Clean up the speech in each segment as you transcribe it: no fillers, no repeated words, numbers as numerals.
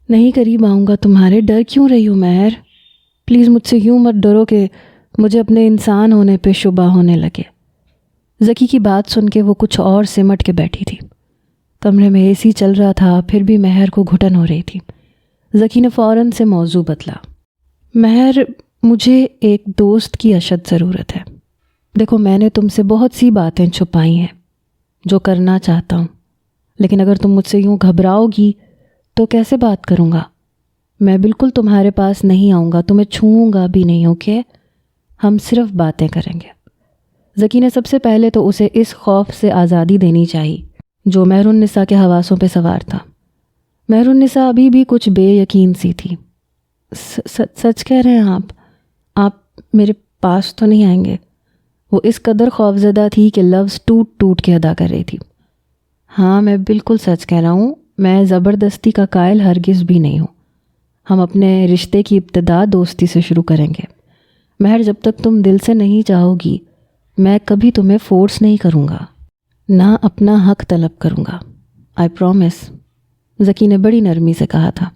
نہیں قریب آؤں گا تمہارے، ڈر کیوں رہی ہو مہر؟ پلیز مجھ سے یوں مت ڈرو کہ مجھے اپنے انسان ہونے پہ شبہ ہونے لگے۔ ذکی کی بات سن کے وہ کچھ اور سمٹ کے بیٹھی تھی۔ کمرے میں اے سی چل رہا تھا، پھر بھی مہر کو گھٹن ہو رہی تھی۔ ذکی نے فوراً سے موضوع بدلا۔ مہر، مجھے ایک دوست کی اشد ضرورت ہے۔ دیکھو، میں نے تم سے بہت سی باتیں چھپائی ہیں جو کرنا چاہتا ہوں، لیکن اگر تم مجھ سے یوں گھبراؤ گی تو کیسے بات کروں گا؟ میں بالکل تمہارے پاس نہیں آؤں گا، تمہیں چھوؤں گا بھی نہیں، اوکے؟ ہم صرف باتیں کریں گے۔ ذکی نے سب سے پہلے تو اسے اس خوف سے آزادی دینی چاہیے جو مہر النساء کے حواسوں پہ سوار تھا۔ مہر النساء ابھی بھی کچھ بے یقین سی تھی۔ سچ کہہ رہے ہیں آپ میرے پاس تو نہیں آئیں گے؟ وہ اس قدر خوفزدہ تھی کہ لفظ ٹوٹ ٹوٹ کے ادا کر رہی تھی۔ ہاں، میں بالکل سچ کہہ رہا ہوں، میں زبردستی کا قائل ہرگز بھی نہیں ہوں۔ ہم اپنے رشتے کی ابتدا دوستی سے شروع کریں گے۔ مہر، جب تک تم دل سے نہیں چاہو گی میں کبھی تمہیں فورس نہیں کروں گا، نہ اپنا حق طلب کروں گا، آئی پرومس۔ ذکی نے بڑی نرمی سے کہا تھا۔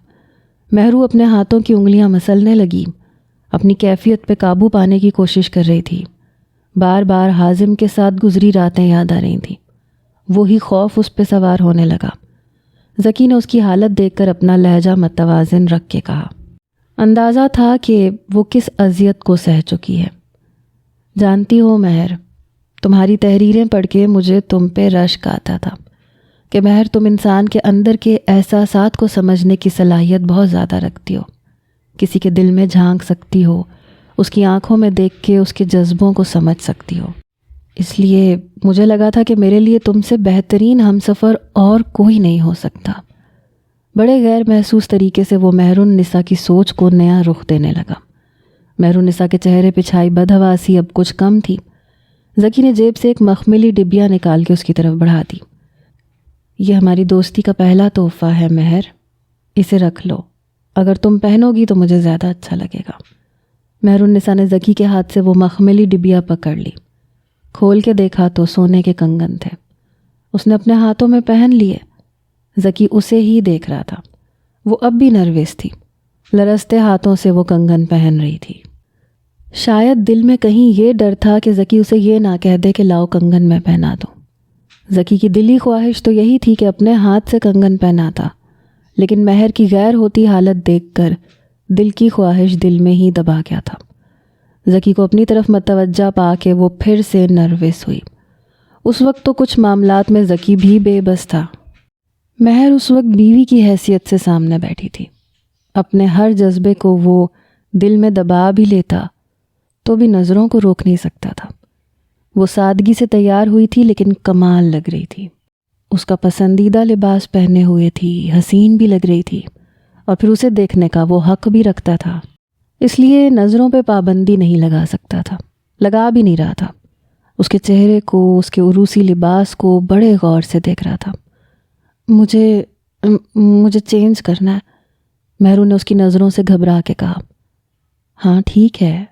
مہرو اپنے ہاتھوں کی انگلیاں مسلنے لگی، اپنی کیفیت پہ قابو پانے کی کوشش کر رہی تھی۔ بار بار حازم کے ساتھ گزری راتیں یاد آ رہی تھیں۔ وہی خوف اس پہ سوار ہونے لگا۔ ذکی نے اس کی حالت دیکھ کر اپنا لہجہ متوازن رکھ کے کہا۔ اندازہ تھا کہ وہ کس اذیت کو سہ چکی ہے۔ جانتی ہو مہر، تمہاری تحریریں پڑھ کے مجھے تم پہ رشک آتا تھا کہ مہر، تم انسان کے اندر کے احساسات کو سمجھنے کی صلاحیت بہت زیادہ رکھتی ہو۔ کسی کے دل میں جھانک سکتی ہو، اس کی آنکھوں میں دیکھ کے اس کے جذبوں کو سمجھ سکتی ہو۔ اس لیے مجھے لگا تھا کہ میرے لیے تم سے بہترین ہمسفر اور کوئی نہیں ہو سکتا۔ بڑے غیر محسوس طریقے سے وہ مہر النساء کی سوچ کو نیا رخ دینے لگا۔ مہر النساء کے چہرے پہ چھائی بدحواسی اب کچھ کم تھی۔ ذکی نے جیب سے ایک مخملی ڈبیا نکال کے اس کی طرف بڑھا دی۔ یہ ہماری دوستی کا پہلا تحفہ ہے مہر، اسے رکھ لو، اگر تم پہنو گی تو مجھے زیادہ اچھا لگے گا۔ مہر النساء نے ذکی کے ہاتھ سے وہ مخملی ڈبیا پکڑ لی۔ کھول کے دیکھا تو سونے کے کنگن تھے۔ اس نے اپنے ہاتھوں میں پہن لیے۔ ذکی اسے ہی دیکھ رہا تھا۔ وہ اب بھی نروس تھی، لرزتے ہاتھوں سے وہ کنگن پہن رہی تھی۔ شاید دل میں کہیں یہ ڈر تھا کہ ذکی اسے یہ نہ کہہ دے کہ لاؤ کنگن میں پہنا دوں۔ ذکی کی دلی خواہش تو یہی تھی کہ اپنے ہاتھ سے کنگن پہناتا، لیکن مہر کی غیر ہوتی حالت دیکھ کر دل کی خواہش دل میں ہی دبا گیا تھا۔ ذکی کو اپنی طرف متوجہ پا کے وہ پھر سے نروس ہوئی۔ اس وقت تو کچھ معاملات میں ذکی بھی بے بس تھا۔ مہر اس وقت بیوی کی حیثیت سے سامنے بیٹھی تھی۔ اپنے ہر جذبے کو وہ دل میں دبا بھی لیتا تو بھی نظروں کو روک نہیں سکتا تھا۔ وہ سادگی سے تیار ہوئی تھی لیکن کمال لگ رہی تھی۔ اس کا پسندیدہ لباس پہنے ہوئے تھی، حسین بھی لگ رہی تھی، اور پھر اسے دیکھنے کا وہ حق بھی رکھتا تھا، اس لیے نظروں پہ پابندی نہیں لگا سکتا تھا، لگا بھی نہیں رہا تھا۔ اس کے چہرے کو، اس کے عروسی لباس کو بڑے غور سے دیکھ رہا تھا۔ مجھے چینج کرنا ہے، مہرو نے اس کی نظروں سے گھبرا کے کہا۔ ہاں ٹھیک ہے،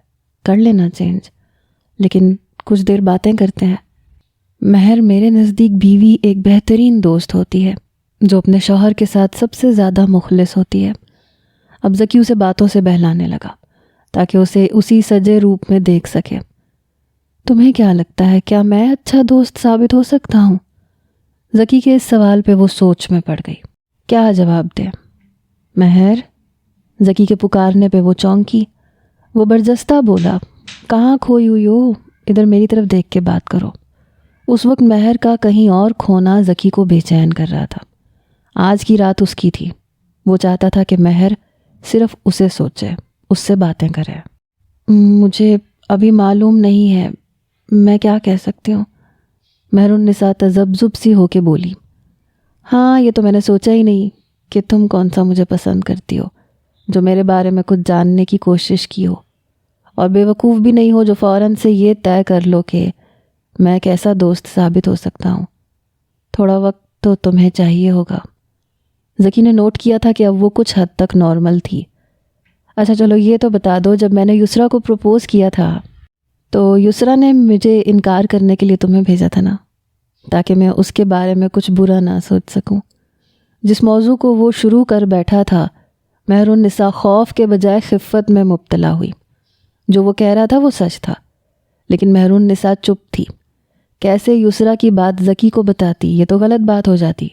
کر لینا چینج، لیکن کچھ دیر باتیں کرتے ہیں۔ مہر، میرے نزدیک بیوی ایک بہترین دوست ہوتی ہے جو اپنے شوہر کے ساتھ سب سے زیادہ مخلص ہوتی ہے۔ اب ذکی اسے باتوں سے بہلانے لگا تاکہ اسے اسی سجے روپ میں دیکھ سکے۔ تمہیں کیا لگتا ہے، کیا میں اچھا دوست ثابت ہو سکتا ہوں؟ ذکی کے اس سوال پہ وہ سوچ میں پڑ گئی۔ کیا جواب دے؟ مہر، ذکی کے پکارنے پہ وہ چونکی۔ وہ برجستہ بولا، کہاں کھوئی ہوئی ہو؟ ادھر میری طرف دیکھ کے بات کرو۔ اس وقت مہر کا کہیں اور کھونا ذکی کو بے چین کر رہا تھا۔ آج کی رات اس کی تھی۔ وہ چاہتا تھا کہ مہر صرف اسے سوچے، اس سے باتیں کرے۔ مجھے ابھی معلوم نہیں ہے میں کیا کہہ سکتی ہوں، مہر النساء تذبذب سی ہو کے بولی۔ ہاں، یہ تو میں نے سوچا ہی نہیں کہ تم کون سا مجھے پسند کرتی ہو، جو میرے بارے میں کچھ جاننے کی کوشش کی ہو، اور بے وقوف بھی نہیں ہو جو فوراً سے یہ طے کر لو کہ میں کیسا دوست ثابت ہو سکتا ہوں۔ تھوڑا وقت تو تمہیں چاہیے ہوگا۔ ذکی نے نوٹ کیا تھا کہ اب وہ کچھ حد تک نارمل تھی۔ اچھا چلو یہ تو بتا دو، جب میں نے یسریٰ کو پروپوز کیا تھا تو یسریٰ نے مجھے انکار کرنے کے لیے تمہیں بھیجا تھا نا، تاکہ میں اس کے بارے میں کچھ برا نہ سوچ سکوں۔ جس موضوع کو وہ شروع کر بیٹھا تھا مہر النساء خوف کے بجائے خفت میں مبتلا ہوئی۔ جو وہ کہہ رہا تھا وہ سچ تھا، لیکن مہر النساء چپ تھی۔ کیسے یسریٰ کی بات ذکی کو بتاتی؟ یہ تو غلط بات ہو جاتی۔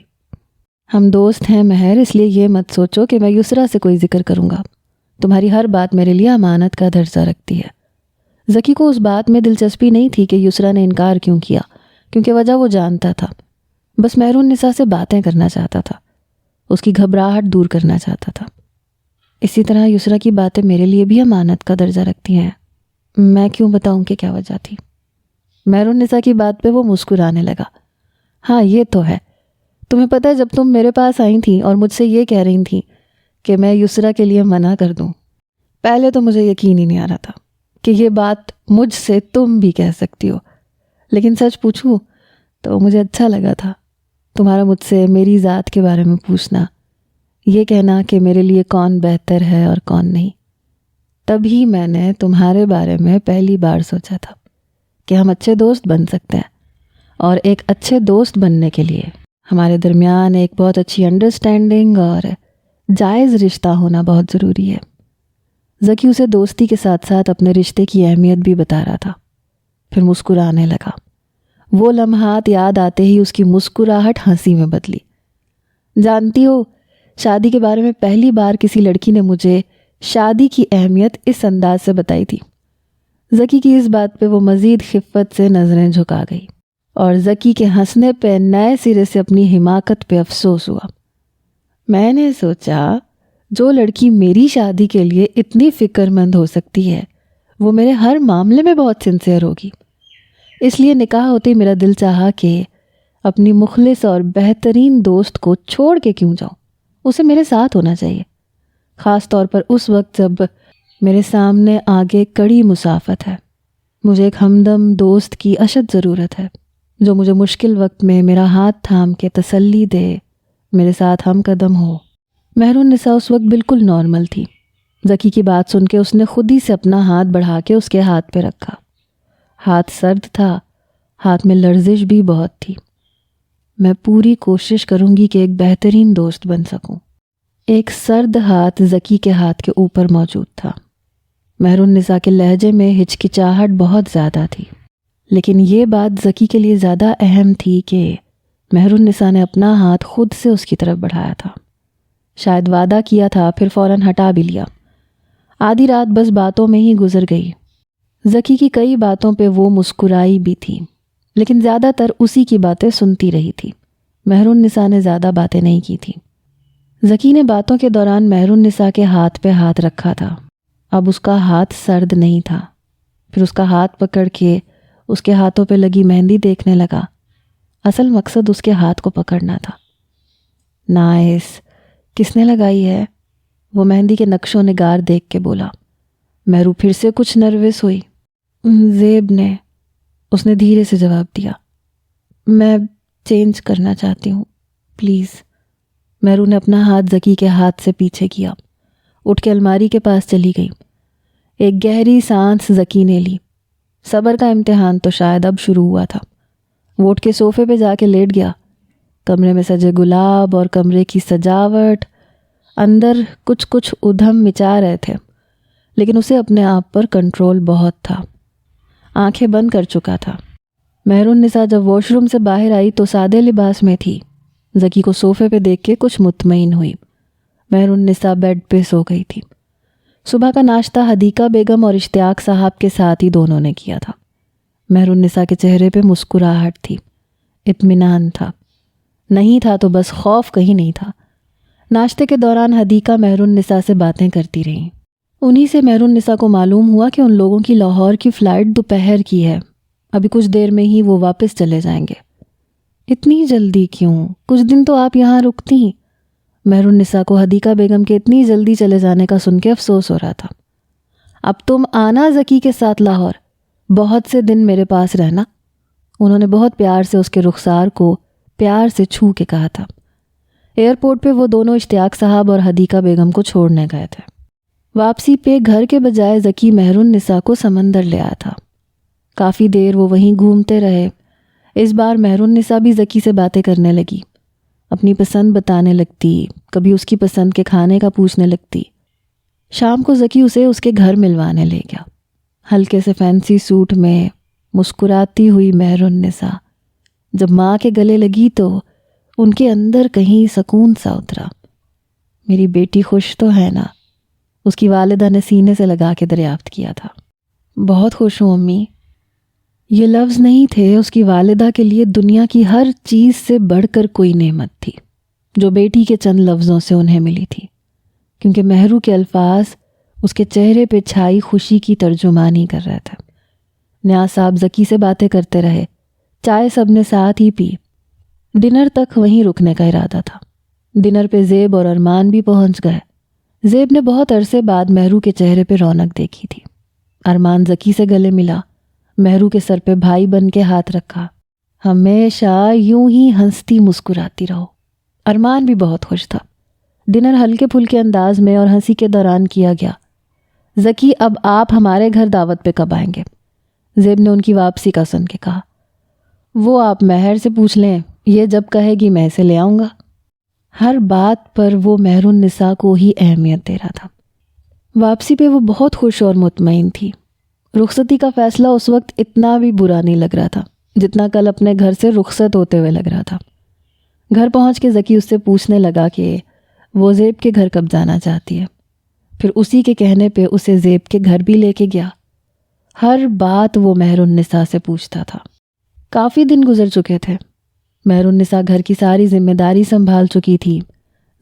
ہم دوست ہیں مہر، اس لیے یہ مت سوچو کہ میں یسریٰ سے کوئی ذکر کروں گا۔ تمہاری ہر بات میرے لیے امانت کا درجہ رکھتی ہے۔ ذکی کو اس بات میں دلچسپی نہیں تھی کہ یسریٰ نے انکار کیوں کیا، کیونکہ وجہ وہ جانتا تھا۔ بس مہر النساء سے باتیں کرنا چاہتا تھا، اس کی گھبراہٹ دور کرنا چاہتا تھا۔ اسی طرح یسریٰ کی باتیں میرے لیے بھی امانت کا درجہ رکھتی ہیں۔ میں کیوں بتاؤں کہ کیا وجہ تھی؟ مہر النساء کی بات پہ وہ مسکرانے لگا۔ ہاں یہ تو ہے، تمہیں پتہ ہے جب تم میرے پاس آئی تھیں اور مجھ سے یہ کہہ رہی تھیں کہ میں یسریٰ کے لیے منع کر دوں، پہلے تو مجھے یقین ہی نہیں آ رہا تھا کہ یہ بات مجھ سے تم بھی کہہ سکتی ہو، لیکن سچ پوچھوں تو مجھے اچھا لگا تھا تمہارا مجھ سے میری ذات کے بارے میں پوچھنا، یہ کہنا کہ میرے لیے کون بہتر ہے اور کون نہیں۔ تبھی میں نے تمہارے بارے میں پہلی بار سوچا تھا کہ ہم اچھے دوست بن سکتے ہیں، اور ایک اچھے دوست بننے کے لیے ہمارے درمیان ایک بہت اچھی انڈرسٹینڈنگ اور جائز رشتہ ہونا بہت ضروری ہے۔ ذکی اسے دوستی کے ساتھ ساتھ اپنے رشتے کی اہمیت بھی بتا رہا تھا، پھر مسکرانے لگا۔ وہ لمحات یاد آتے ہی اس کی مسکراہٹ ہنسی میں بدلی۔ جانتی ہو، شادی کے بارے میں پہلی بار کسی لڑکی نے مجھے شادی کی اہمیت اس انداز سے بتائی تھی۔ ذکی کی اس بات پہ وہ مزید خفت سے نظریں جھکا گئی، اور ذکی کے ہنسنے پہ نئے سرے سے اپنی حماقت پہ افسوس ہوا۔ میں نے سوچا جو لڑکی میری شادی کے لیے اتنی فکر مند ہو سکتی ہے وہ میرے ہر معاملے میں بہت سنسیئر ہوگی، اس لیے نکاح ہوتے میرا دل چاہا کہ اپنی مخلص اور بہترین دوست کو چھوڑ کے کیوں جاؤں، اسے میرے ساتھ ہونا چاہیے، خاص طور پر اس وقت جب میرے سامنے آگے کڑی مسافت ہے۔ مجھے ایک ہمدم دوست کی اشد ضرورت ہے، جو مجھے مشکل وقت میں میرا ہاتھ تھام کے تسلی دے، میرے ساتھ ہم قدم ہو۔ مہر النساء اس وقت بالکل نارمل تھی۔ ذکی کی بات سن کے اس نے خود ہی سے اپنا ہاتھ بڑھا کے اس کے ہاتھ پہ رکھا۔ ہاتھ سرد تھا، ہاتھ میں لرزش بھی بہت تھی۔ میں پوری کوشش کروں گی کہ ایک بہترین دوست بن سکوں۔ ایک سرد ہاتھ ذکی کے ہاتھ کے اوپر موجود تھا۔ مہر النساء کے لہجے میں ہچکچاہٹ بہت زیادہ تھی، لیکن یہ بات ذکی کے لیے زیادہ اہم تھی کہ مہر النساء نے اپنا ہاتھ خود سے اس کی طرف بڑھایا تھا۔ شاید وعدہ کیا تھا، پھر فوراً ہٹا بھی لیا۔ آدھی رات بس باتوں میں ہی گزر گئی۔ ذکی کی کئی باتوں پہ وہ مسکرائی بھی تھی، لیکن زیادہ تر اسی کی باتیں سنتی رہی تھی۔ مہر النساء نے زیادہ باتیں نہیں کی تھیں۔ ذکی نے باتوں کے دوران مہر النساء کے ہاتھ پہ ہاتھ رکھا تھا۔ اب اس کا ہاتھ سرد نہیں تھا۔ پھر اس کا ہاتھ پکڑ کے اس کے ہاتھوں پہ لگی مہندی دیکھنے لگا۔ اصل مقصد اس کے ہاتھ کو پکڑنا تھا۔ نائس، کس نے لگائی ہے؟ وہ مہندی کے نقش و نگار دیکھ کے بولا۔ مہرو پھر سے کچھ نروس ہوئی۔ زیب نے، اس نے دھیرے سے جواب دیا۔ میں چینج کرنا چاہتی ہوں، پلیز۔ مہرو نے اپنا ہاتھ ذکی کے ہاتھ سے پیچھے کیا، اٹھ کے الماری کے پاس چلی گئی۔ ایک گہری سانس ذکی نے لی۔ صبر کا امتحان تو شاید اب شروع ہوا تھا۔ وہ اٹھ کے صوفے پہ جا کے لیٹ گیا۔ کمرے میں سجے گلاب اور کمرے کی سجاوٹ اندر کچھ ادھم مچا رہے تھے، لیکن اسے اپنے آپ پر کنٹرول بہت تھا۔ آنکھیں بند کر چکا تھا۔ مہر النساء جب واش روم سے باہر آئی تو سادے لباس میں تھی۔ ذکی کو صوفے پہ دیکھ کے کچھ مطمئن ہوئی۔ مہر النساء بیڈ پہ سو گئی تھی۔ صبح کا ناشتہ حدیقہ بیگم اور اشتیاق صاحب کے ساتھ ہی دونوں نے کیا تھا۔ مہر النساء کے چہرے پہ مسکراہٹ تھی، اطمینان تھا۔ نہیں تھا تو بس خوف کہیں نہیں تھا۔ ناشتے کے دوران حدیقہ مہر النساء سے باتیں کرتی رہیں۔ انہی سے مہر النساء کو معلوم ہوا کہ ان لوگوں کی لاہور کی فلائٹ دوپہر کی ہے، ابھی کچھ دیر میں ہی وہ واپس چلے جائیں گے۔ اتنی جلدی کیوں؟ کچھ دن تو آپ یہاں رکتی۔ مہر النساء کو حدیقہ بیگم کے اتنی جلدی چلے جانے کا سن کے افسوس ہو رہا تھا۔ اب تم آنا ذکی کے ساتھ لاہور، بہت سے دن میرے پاس رہنا۔ انہوں نے بہت پیار سے اس کے رخسار کو پیار سے چھو کے کہا تھا۔ ایئرپورٹ پہ وہ دونوں اشتیاق صاحب اور حدیقہ بیگم کو چھوڑنے گئے تھے۔ واپسی پہ گھر کے بجائے ذکی مہر النساء کو سمندر لے آیا تھا۔ کافی دیر وہ وہیں گھومتے رہے۔ اس بار مہر النساء بھی ذکی سے باتیں کرنے لگی۔ اپنی پسند بتانے لگتی، کبھی اس کی پسند کے کھانے کا پوچھنے لگتی۔ شام کو ذکی اسے اس کے گھر ملوانے لے گیا، ہلکے سے فینسی سوٹ میں مسکراتی ہوئی مہر النساء جب ماں کے گلے لگی تو ان کے اندر کہیں سکون سا اترا۔ میری بیٹی خوش تو ہے نا، اس کی والدہ نے سینے سے لگا کے دریافت کیا تھا۔ بہت خوش ہوں امی۔ یہ لفظ نہیں تھے، اس کی والدہ کے لیے دنیا کی ہر چیز سے بڑھ کر کوئی نعمت تھی جو بیٹی کے چند لفظوں سے انہیں ملی تھی، کیونکہ مہرو کے الفاظ اس کے چہرے پہ چھائی خوشی کی ترجمانی کر رہے تھے۔ نیاز صاحب ذکی سے باتیں کرتے رہے، چائے سب نے ساتھ ہی پی۔ ڈنر تک وہیں رکنے کا ارادہ تھا۔ ڈنر پہ زیب اور ارمان بھی پہنچ گئے۔ زیب نے بہت عرصے بعد مہرو کے چہرے پہ رونق دیکھی تھی۔ ارمان ذکی سے گلے ملا، مہرو کے سر پہ بھائی بن کے ہاتھ رکھا۔ ہمیشہ یوں ہی ہنستی مسکراتی رہو۔ ارمان بھی بہت خوش تھا۔ ڈنر ہلکے پھلکے انداز میں اور ہنسی کے دوران کیا گیا۔ ذکی اب آپ ہمارے گھر دعوت پہ کب آئیں گے؟ زیب نے ان کی واپسی کا سن کے کہا۔ وہ آپ مہر سے پوچھ لیں، یہ جب کہے گی میں اسے لے آؤں گا۔ ہر بات پر وہ مہر النساء کو ہی اہمیت دے رہا تھا۔ واپسی پہ وہ بہت خوش اور مطمئن تھی۔ رخصتی کا فیصلہ اس وقت اتنا بھی برا نہیں لگ رہا تھا جتنا کل اپنے گھر سے رخصت ہوتے ہوئے لگ رہا تھا۔ گھر پہنچ کے ذکی اس سے پوچھنے لگا کہ وہ زیب کے گھر کب جانا چاہتی ہے۔ پھر اسی کے کہنے پہ اسے زیب کے گھر بھی لے کے گیا۔ ہر بات وہ مہر النساء سے پوچھتا تھا۔ کافی دن گزر چکے تھے۔ مہر النساء گھر کی ساری ذمہ داری سنبھال چکی تھی،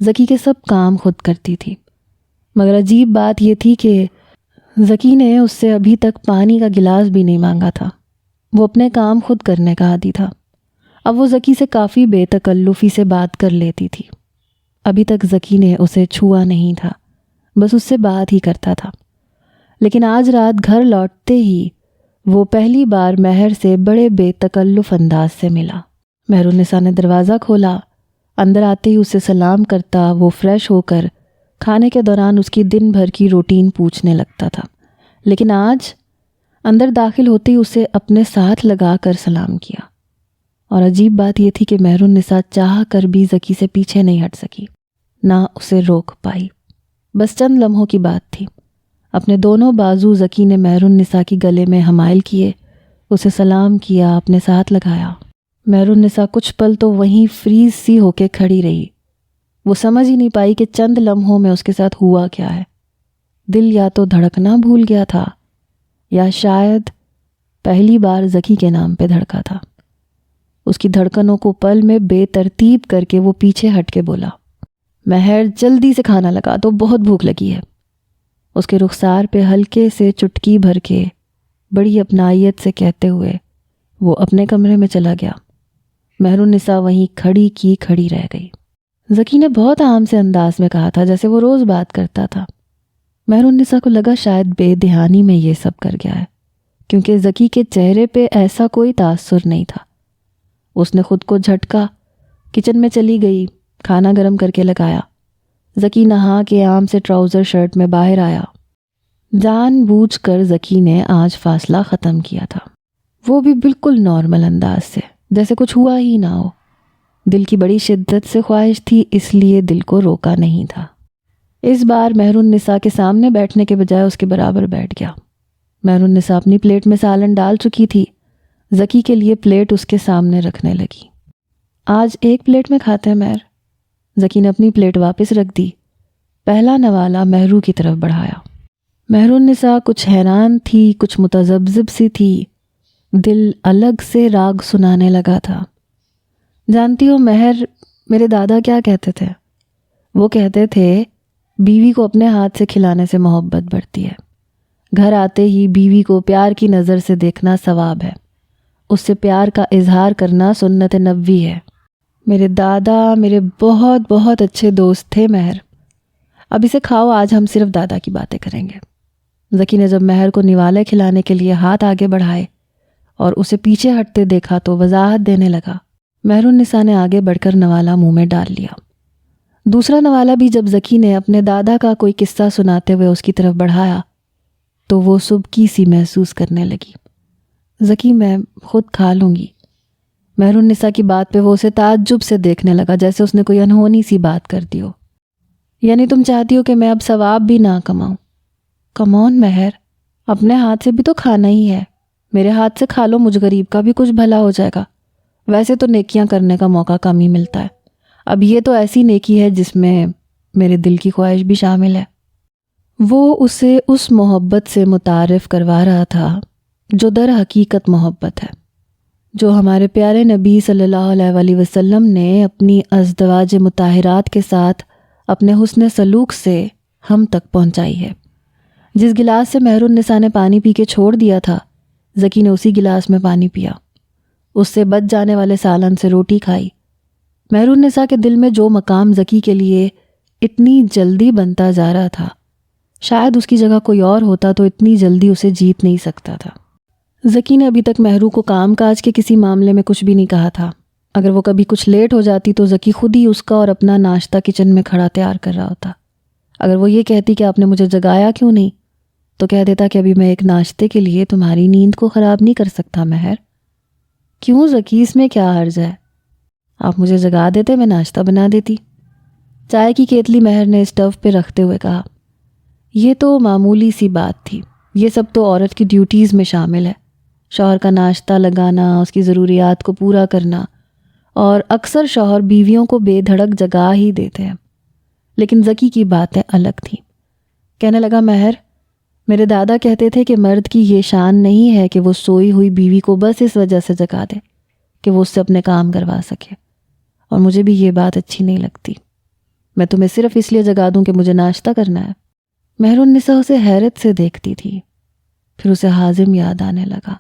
ذکی کے سب کام خود کرتی تھی۔ مگر عجیب بات یہ تھی کہ ذکی نے اس سے ابھی تک پانی کا گلاس بھی نہیں مانگا تھا۔ وہ اپنے کام خود کرنے کا عادی تھا۔ اب وہ ذکی سے کافی بے تکلفی سے بات کر لیتی تھی۔ ابھی تک ذکی نے اسے چھوا نہیں تھا، بس اس سے بات ہی کرتا تھا۔ لیکن آج رات گھر لوٹتے ہی وہ پہلی بار مہر سے بڑے بے تکلف انداز سے ملا۔ مہر النساء نے دروازہ کھولا۔ اندر آتے ہی اسے سلام کرتا وہ فریش ہو کر کھانے کے دوران اس کی دن بھر کی روٹین پوچھنے لگتا تھا، لیکن آج اندر داخل ہوتے ہی اسے اپنے ساتھ لگا کر سلام کیا۔ اور عجیب بات یہ تھی کہ مہر النساء چاہ کر بھی ذکی سے پیچھے نہیں ہٹ سکی، نہ اسے روک پائی۔ بس چند لمحوں کی بات تھی۔ اپنے دونوں بازو ذکی نے مہر النساء کی گلے میں حمائل کیے، اسے سلام کیا، اپنے ساتھ لگایا۔ مہر النساء کچھ پل تو وہیں فریز سی ہو کے کھڑی رہی۔ وہ سمجھ ہی نہیں پائی کہ چند لمحوں میں اس کے ساتھ ہوا کیا ہے۔ دل یا تو دھڑکنا بھول گیا تھا یا شاید پہلی بار ذکی کے نام پہ دھڑکا تھا۔ اس کی دھڑکنوں کو پل میں بے ترتیب کر کے وہ پیچھے ہٹ کے بولا، مہر جلدی سے کھانا لگا دو، بہت بھوک لگی ہے۔ اس کے رخسار پہ ہلکے سے چٹکی بھر کے بڑی اپنائیت سے کہتے ہوئے وہ اپنے کمرے میں چلا گیا۔ مہر النساء وہیں کھڑی کی کھڑی رہ گئی۔ ذکی نے بہت عام سے انداز میں کہا تھا جیسے وہ روز بات کرتا تھا۔ مہر النساء کو لگا شاید بے دہانی میں یہ سب کر گیا ہے، کیونکہ ذکی کے چہرے پہ ایسا کوئی تاثر نہیں تھا۔ اس نے خود کو جھٹکا، کچن میں چلی گئی، کھانا گرم کر کے لگایا۔ ذکی نہا کے عام سے ٹراؤزر شرٹ میں باہر آیا۔ جان بوجھ کر ذکی نے آج فاصلہ ختم کیا تھا، وہ بھی بالکل نارمل انداز سے، جیسے کچھ ہوا ہی نہ ہو۔ دل کی بڑی شدت سے خواہش تھی، اس لیے دل کو روکا نہیں تھا۔ اس بار مہر النساء کے سامنے بیٹھنے کے بجائے اس کے برابر بیٹھ گیا۔ مہر النساء اپنی پلیٹ میں سالن ڈال چکی تھی، ذکی کے لیے پلیٹ اس کے سامنے رکھنے لگی۔ آج ایک پلیٹ میں کھاتے ہیں مہر؟ ذکی نے اپنی پلیٹ واپس رکھ دی، پہلا نوالا مہرو کی طرف بڑھایا۔ مہر النساء کچھ حیران تھی، کچھ متذبذب سی تھی، دل الگ سے راگ سنانے لگا تھا۔ جانتی ہو مہر، میرے دادا کیا کہتے تھے؟ وہ کہتے تھے بیوی کو اپنے ہاتھ سے کھلانے سے محبت بڑھتی ہے۔ گھر آتے ہی بیوی کو پیار کی نظر سے دیکھنا ثواب ہے، اس سے پیار کا اظہار کرنا سنت نبوی ہے۔ میرے دادا میرے بہت بہت اچھے دوست تھے مہر۔ اب اسے کھاؤ، آج ہم صرف دادا کی باتیں کریں گے۔ ذکی نے جب مہر کو نوالے کھلانے کے لیے ہاتھ آگے بڑھائے اور اسے پیچھے ہٹتے دیکھا تو وضاحت دینے لگا۔ مہر النساء نے آگے بڑھ کر نوالا منہ میں ڈال لیا۔ دوسرا نوالا بھی جب ذکی نے اپنے دادا کا کوئی قصہ سناتے ہوئے اس کی طرف بڑھایا تو وہ سبکی سی محسوس کرنے لگی۔ ذکی میں خود کھا لوں گی، مہر النساء کی بات پہ وہ اسے تعجب سے دیکھنے لگا، جیسے اس نے کوئی انہونی سی بات کر دی ہو۔ یعنی تم چاہتی ہو کہ میں اب ثواب بھی نہ کماؤں؟ کم آن مہر، اپنے ہاتھ سے بھی تو کھانا ہی ہے، میرے ہاتھ سے کھا لو، مجھ غریب کا بھی کچھ بھلا ہو جائے گا۔ ویسے تو نیکیاں کرنے کا موقع کم ہی ملتا ہے، اب یہ تو ایسی نیکی ہے جس میں میرے دل کی خواہش بھی شامل ہے۔ وہ اسے اس محبت سے متعارف کروا رہا تھا جو در حقیقت محبت ہے، جو ہمارے پیارے نبی صلی اللہ علیہ وآلہ وسلم نے اپنی ازدواج مطہرات کے ساتھ اپنے حسن سلوک سے ہم تک پہنچائی ہے۔ جس گلاس سے مہر النساء نے پانی پی کے چھوڑ دیا تھا، زکی نے اسی گلاس میں پانی پیا، اس سے بچ جانے والے سالن سے روٹی کھائی۔ مہر النساء کے دل میں جو مقام زکی کے لیے اتنی جلدی بنتا جا رہا تھا، شاید اس کی جگہ کوئی اور ہوتا تو اتنی جلدی اسے جیت نہیں سکتا تھا۔ زکی نے ابھی تک مہرو کو کام کاج کے کسی معاملے میں کچھ بھی نہیں کہا تھا۔ اگر وہ کبھی کچھ لیٹ ہو جاتی تو زکی خود ہی اس کا اور اپنا ناشتہ کچن میں کھڑا تیار کر رہا ہوتا۔ اگر وہ یہ کہتی کہ آپ نے مجھے جگایا کیوں نہیں، تو کہہ دیتا کہ ابھی میں ایک ناشتے کے لیے تمہاری نیند کو خراب نہیں کر سکتا مہر۔ کیوں زکی، اس میں کیا حرج ہے؟ آپ مجھے جگا دیتے، میں ناشتہ بنا دیتی۔ چائے کی کیتلی مہر نے اسٹو پہ رکھتے ہوئے کہا، یہ تو معمولی سی بات تھی، یہ سب تو عورت کی ڈیوٹیز میں شامل ہے، شوہر کا ناشتہ لگانا، اس کی ضروریات کو پورا کرنا، اور اکثر شوہر بیویوں کو بے دھڑک جگا ہی دیتے ہیں۔ لیکن زکی کی باتیں الگ تھیں۔ کہنے لگا، مہر، میرے دادا کہتے تھے کہ مرد کی یہ شان نہیں ہے کہ وہ سوئی ہوئی بیوی کو بس اس وجہ سے جگا دے کہ وہ اس سے اپنے کام کروا سکے، اور مجھے بھی یہ بات اچھی نہیں لگتی۔ میں تمہیں صرف اس لیے جگا دوں کہ مجھے ناشتہ کرنا ہے۔ مہر النساء اسے حیرت سے دیکھتی تھی، پھر اسے حازم یاد آنے لگا،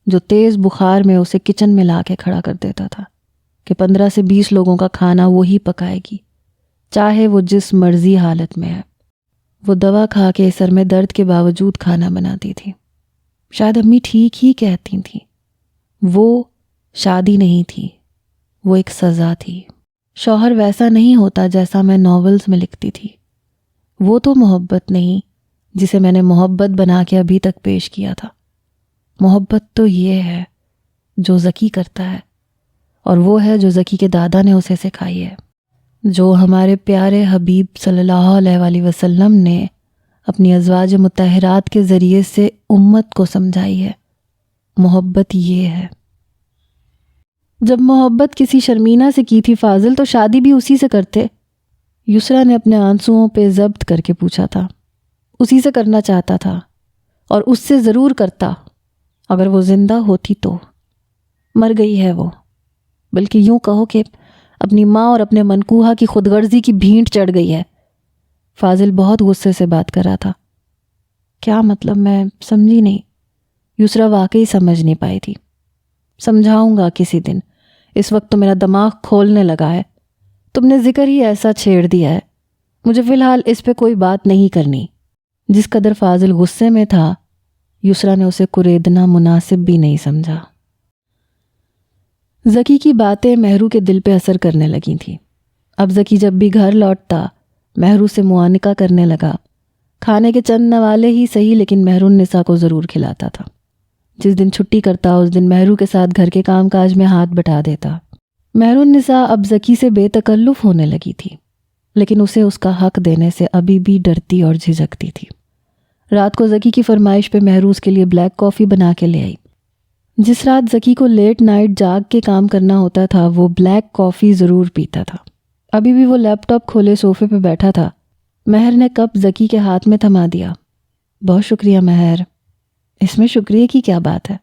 جو تیز بخار میں اسے کچن میں لا کے کھڑا کر دیتا تھا کہ 15 سے 20 لوگوں کا کھانا وہی پکائے گی، چاہے وہ جس مرضی حالت میں ہے۔ وہ دوا کھا کے سر میں درد کے باوجود کھانا بناتی تھی۔ شاید امی ٹھیک ہی کہتی تھیں، وہ شادی نہیں تھی، وہ ایک سزا تھی۔ شوہر ویسا نہیں ہوتا جیسا میں ناولز میں لکھتی تھی، وہ تو محبت نہیں جسے میں نے محبت بنا کے ابھی تک پیش کیا تھا۔ محبت تو یہ ہے جو زکی کرتا ہے، اور وہ ہے جو زکی کے دادا نے اسے سکھائی ہے، جو ہمارے پیارے حبیب صلی اللہ علیہ وآلہ وسلم نے اپنی ازواج مطہرات کے ذریعے سے امت کو سمجھائی ہے۔ محبت یہ ہے۔ جب محبت کسی شرمینہ سے کی تھی فاضل، تو شادی بھی اسی سے کرتے؟ یسریٰ نے اپنے آنسوؤں پہ ضبط کر کے پوچھا تھا۔ اسی سے کرنا چاہتا تھا، اور اس سے ضرور کرتا اگر وہ زندہ ہوتی تو۔ مر گئی ہے وہ، بلکہ یوں کہو کہ اپنی ماں اور اپنے منکوہا کی خود غرضی کی بھینٹ چڑھ گئی ہے۔ فاضل بہت غصے سے بات کر رہا تھا۔ کیا مطلب؟ میں سمجھی نہیں۔ یسریٰ واقعی سمجھ نہیں پائی تھی۔ سمجھاؤں گا کسی دن، اس وقت تو میرا دماغ کھولنے لگا ہے، تم نے ذکر ہی ایسا چھیڑ دیا ہے، مجھے فی الحال اس پہ کوئی بات نہیں کرنی۔ جس قدر فاضل غصے میں تھا، یسریٰ نے اسے کریدنا مناسب بھی نہیں سمجھا۔ زکی کی باتیں مہرو کے دل پہ اثر کرنے لگی تھیں۔ اب زکی جب بھی گھر لوٹتا، مہرو سے معانقہ کرنے لگا۔ کھانے کے چند نوالے ہی صحیح، لیکن مہر النساء کو ضرور کھلاتا تھا۔ جس دن چھٹی کرتا، اس دن مہرو کے ساتھ گھر کے کام کاج میں ہاتھ بٹا دیتا۔ مہر النساء اب زکی سے بے تکلف ہونے لگی تھی، لیکن اسے اس کا حق دینے سے ابھی بھی ڈرتی اور جھجکتی تھی۔ رات کو زکی کی فرمائش پہ مہرو اس کے لیے بلیک کافی بنا کے لے آئی۔ جس رات زکی کو لیٹ نائٹ جاگ کے کام کرنا ہوتا تھا، وہ بلیک کافی ضرور پیتا تھا۔ ابھی بھی وہ لیپ ٹاپ کھولے صوفے پہ بیٹھا تھا۔ مہر نے کپ زکی کے ہاتھ میں تھما دیا۔ بہت شکریہ مہر۔ اس میں شکریہ کی کیا بات ہے؟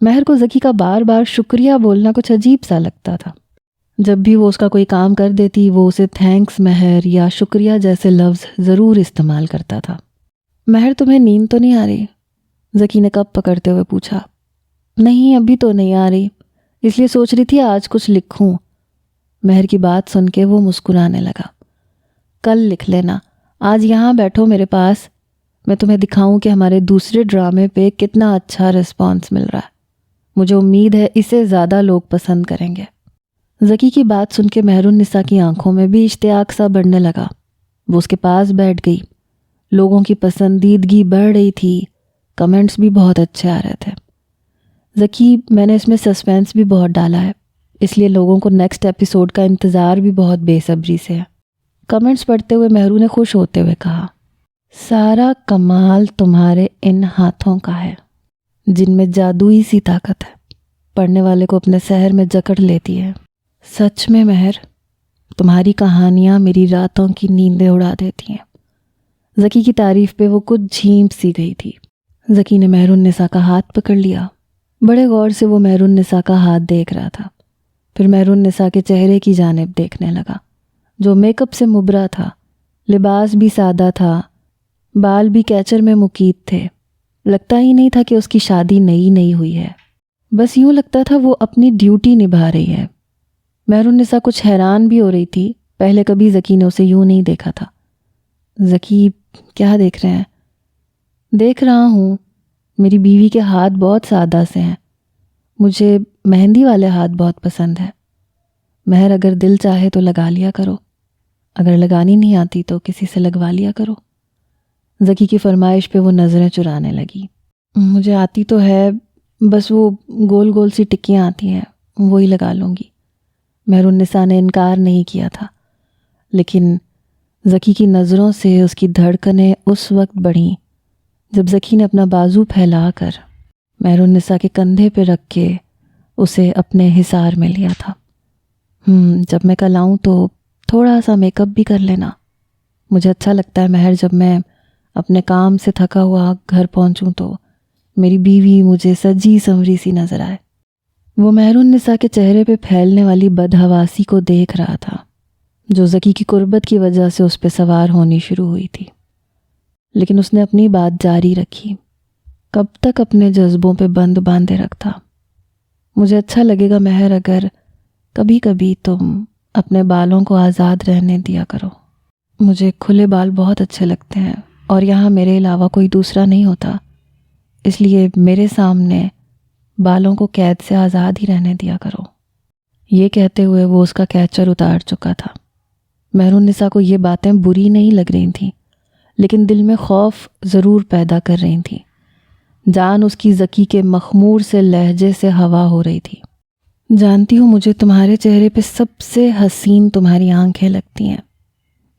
مہر کو زکی کا بار بار شکریہ بولنا کچھ عجیب سا لگتا تھا۔ جب بھی وہ اس کا کوئی کام کر دیتی، وہ اسے تھینکس مہر یا شکریہ جیسے لفظ ضرور استعمال کرتا تھا۔ مہر، تمہیں نیند تو نہیں آ رہی؟ زکی نے کپ پکڑتے ہوئے پوچھا۔ نہیں، ابھی تو نہیں آ رہی، اس لیے سوچ رہی تھی آج کچھ لکھوں۔ مہر کی بات سن کے وہ مسکرانے لگا۔ کل لکھ لینا، آج یہاں بیٹھو میرے پاس، میں تمہیں دکھاؤں کہ ہمارے دوسرے ڈرامے پہ کتنا اچھا رسپانس مل رہا ہے۔ مجھے امید ہے اسے زیادہ لوگ پسند کریں گے۔ زکی کی بات سن کے مہر النساء کی آنکھوں میں بھی اشتیاق سا بڑھنے لگا۔ وہ اس کے پاس بیٹھ گئی۔ لوگوں کی پسندیدگی بڑھ رہی تھی، کمنٹس بھی بہت اچھے آ رہے تھے۔ ذکی، میں نے اس میں سسپینس بھی بہت ڈالا ہے، اس لیے لوگوں کو نیکسٹ ایپیسوڈ کا انتظار بھی بہت بے صبری سے ہے۔ کمنٹس پڑھتے ہوئے مہرو نے خوش ہوتے ہوئے کہا، سارا کمال تمہارے ان ہاتھوں کا ہے جن میں جادوئی سی طاقت ہے، پڑھنے والے کو اپنے سحر میں جکڑ لیتی ہے۔ سچ میں مہر، تمہاری کہانیاں میری راتوں کی نیندیں اڑا دیتی ہیں۔ ذکی کی تعریف پہ وہ کچھ جھیمپ سی گئی تھی۔ ذکی نے مہر النساء کا ہاتھ پکڑ لیا۔ بڑے غور سے وہ مہر النساء کا ہاتھ دیکھ رہا تھا، پھر مہر النساء کے چہرے کی جانب دیکھنے لگا، جو میک اپ سے مبرا تھا، لباس بھی سادہ تھا، بال بھی کیچر میں مکید تھے۔ لگتا ہی نہیں تھا کہ اس کی شادی نئی ہوئی ہے، بس یوں لگتا تھا وہ اپنی ڈیوٹی نبھا رہی ہے۔ مہر النساء کچھ حیران بھی ہو رہی تھی، پہلے کبھی ذکی نے اسے یوں نہیں دیکھا تھا۔ ذکی، کیا دیکھ رہے ہیں؟ دیکھ رہا ہوں، میری بیوی کے ہاتھ بہت سادہ سے ہیں، مجھے مہندی والے ہاتھ بہت پسند ہیں۔ مہر، اگر دل چاہے تو لگا لیا کرو، اگر لگانی نہیں آتی تو کسی سے لگوا لیا کرو۔ ذکی کی فرمائش پہ وہ نظریں چرانے لگی۔ مجھے آتی تو ہے، بس وہ گول گول سی ٹکیاں آتی ہیں، وہی لگا لوں گی۔ مہر النساء نے انکار نہیں کیا تھا، لیکن ذکی کی نظروں سے اس کی دھڑکنیں اس وقت بڑھیں جب ذکی نے اپنا بازو پھیلا کر مہر النساء کے کندھے پہ رکھ کے اسے اپنے حصار میں لیا تھا۔ جب میں کل آؤں تو تھوڑا سا میک اپ بھی کر لینا، مجھے اچھا لگتا ہے مہر، جب میں اپنے کام سے تھکا ہوا گھر پہنچوں تو میری بیوی مجھے سجی سنوری سی نظر آئے۔ وہ مہر النساء کے چہرے پہ پھیلنے والی بدحواسی کو دیکھ رہا تھا، جو ذکی کی قربت کی وجہ سے اس پہ سوار ہونی شروع ہوئی تھی، لیکن اس نے اپنی بات جاری رکھی۔ کب تک اپنے جذبوں پہ بند باندھے رکھتا؟ مجھے اچھا لگے گا مہر اگر کبھی کبھی تم اپنے بالوں کو آزاد رہنے دیا کرو۔ مجھے کھلے بال بہت اچھے لگتے ہیں، اور یہاں میرے علاوہ کوئی دوسرا نہیں ہوتا، اس لیے میرے سامنے بالوں کو قید سے آزاد ہی رہنے دیا کرو۔ یہ کہتے ہوئے وہ اس کا کیچر اتار چکا تھا۔ مہر النساء کو یہ باتیں بری نہیں لگ رہی تھیں، لیکن دل میں خوف ضرور پیدا کر رہی تھیں۔ جان اس کی ذکی کے مخمور سے لہجے سے ہوا ہو رہی تھی۔ جانتی ہوں، مجھے تمہارے چہرے پہ سب سے حسین تمہاری آنکھیں لگتی ہیں۔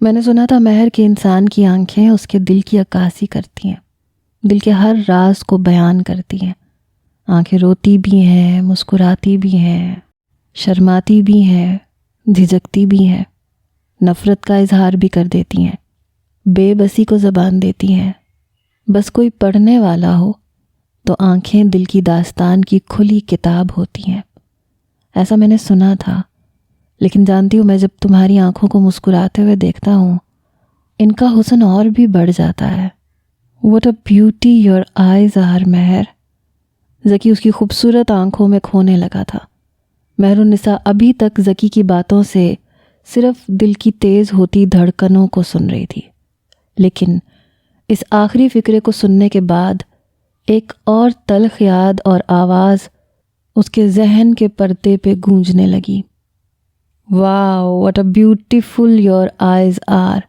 میں نے سنا تھا مہر کے انسان کی آنکھیں اس کے دل کی عکاسی کرتی ہیں، دل کے ہر راز کو بیان کرتی ہیں۔ آنکھیں روتی بھی ہیں، مسکراتی بھی ہیں، شرماتی بھی ہیں، جھجکتی بھی ہیں، نفرت کا اظہار بھی کر دیتی ہیں، بے بسی کو زبان دیتی ہیں۔ بس کوئی پڑھنے والا ہو تو آنکھیں دل کی داستان کی کھلی کتاب ہوتی ہیں، ایسا میں نے سنا تھا۔ لیکن جانتی ہوں، میں جب تمہاری آنکھوں کو مسکراتے ہوئے دیکھتا ہوں، ان کا حسن اور بھی بڑھ جاتا ہے۔ What a beauty your eyes are، مہر۔ ذکی اس کی خوبصورت آنکھوں میں کھونے لگا تھا۔ مہر النساء ابھی تک ذکی کی باتوں سے صرف دل کی تیز ہوتی دھڑکنوں کو سن رہی تھی، لیکن اس آخری فقرے کو سننے کے بعد ایک اور تلخ یاد اور آواز اس کے ذہن کے پردے پہ گونجنے لگی۔ واو، what a beautiful your eyes are۔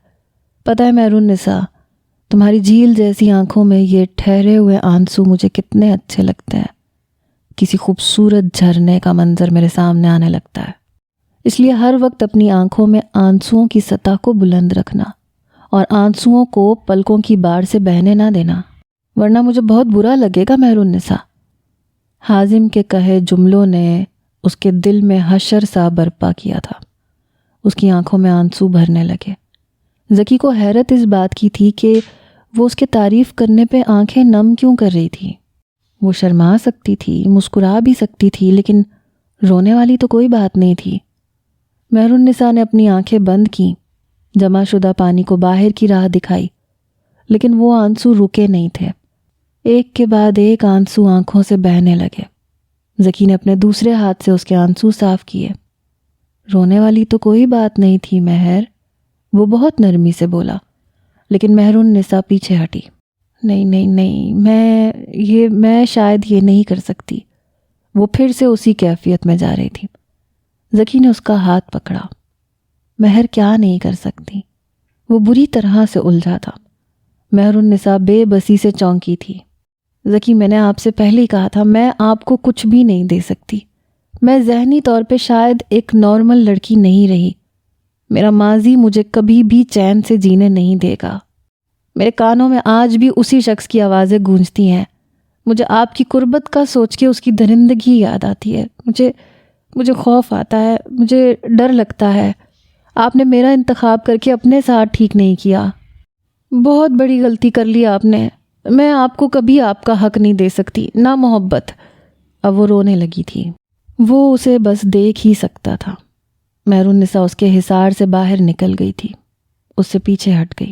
پتہ ہے مہر النساء، تمہاری جھیل جیسی آنکھوں میں یہ ٹھہرے ہوئے آنسو مجھے کتنے اچھے لگتے ہیں۔ کسی خوبصورت جھرنے کا منظر میرے سامنے آنے لگتا ہے، اس لیے ہر وقت اپنی آنکھوں میں آنسوؤں کی سطح کو بلند رکھنا اور آنسوؤں کو پلکوں کی باڑ سے بہنے نہ دینا، ورنہ مجھے بہت برا لگے گا مہر النساء۔ حازم کے کہے جملوں نے اس کے دل میں حشر سا برپا کیا تھا۔ اس کی آنکھوں میں آنسو بھرنے لگے۔ ذکی کو حیرت اس بات کی تھی کہ وہ اس کے تعریف کرنے پہ آنکھیں نم کیوں کر رہی تھی۔ وہ شرما سکتی تھی، مسکرا بھی سکتی تھی، لیکن رونے والی تو کوئی بات نہیں تھی۔ مہر النساء نے اپنی آنکھیں بند کیں، جمع شدہ پانی کو باہر کی راہ دکھائی، لیکن وہ آنسو رکے نہیں تھے۔ ایک کے بعد ایک آنسو آنکھوں سے بہنے لگے۔ ذکی نے اپنے دوسرے ہاتھ سے اس کے آنسو صاف کیے۔ رونے والی تو کوئی بات نہیں تھی مہر، وہ بہت نرمی سے بولا، لیکن مہر النساء پیچھے ہٹی۔ نہیں، میں شاید یہ نہیں کر سکتی۔ وہ پھر سے اسی کیفیت میں جا رہی تھی۔ ذکی نے اس کا ہاتھ پکڑا۔ مہر کیا نہیں کر سکتی؟ وہ بری طرح سے الجھا تھا۔ مہر النساء بے بسی سے چونکی تھی۔ ذکی میں نے آپ سے پہلے ہی کہا تھا میں آپ کو کچھ بھی نہیں دے سکتی. میں ذہنی طور پہ شاید ایک نارمل لڑکی نہیں رہی. میرا ماضی مجھے کبھی بھی چین سے جینے نہیں دے گا. میرے کانوں میں آج بھی اسی شخص کی آوازیں گونجتی ہیں. مجھے آپ کی قربت کا سوچ کے اس کی درندگی یاد آتی ہے. مجھے خوف آتا ہے, مجھے ڈر لگتا ہے. آپ نے میرا انتخاب کر کے اپنے ساتھ ٹھیک نہیں کیا. بہت بڑی غلطی کر لی آپ نے. میں آپ کو کبھی آپ کا حق نہیں دے سکتی, نہ محبت. اب وہ رونے لگی تھی. وہ اسے بس دیکھ ہی سکتا تھا. مہرالنساء اس کے حصار سے باہر نکل گئی تھی. اس سے پیچھے ہٹ گئی.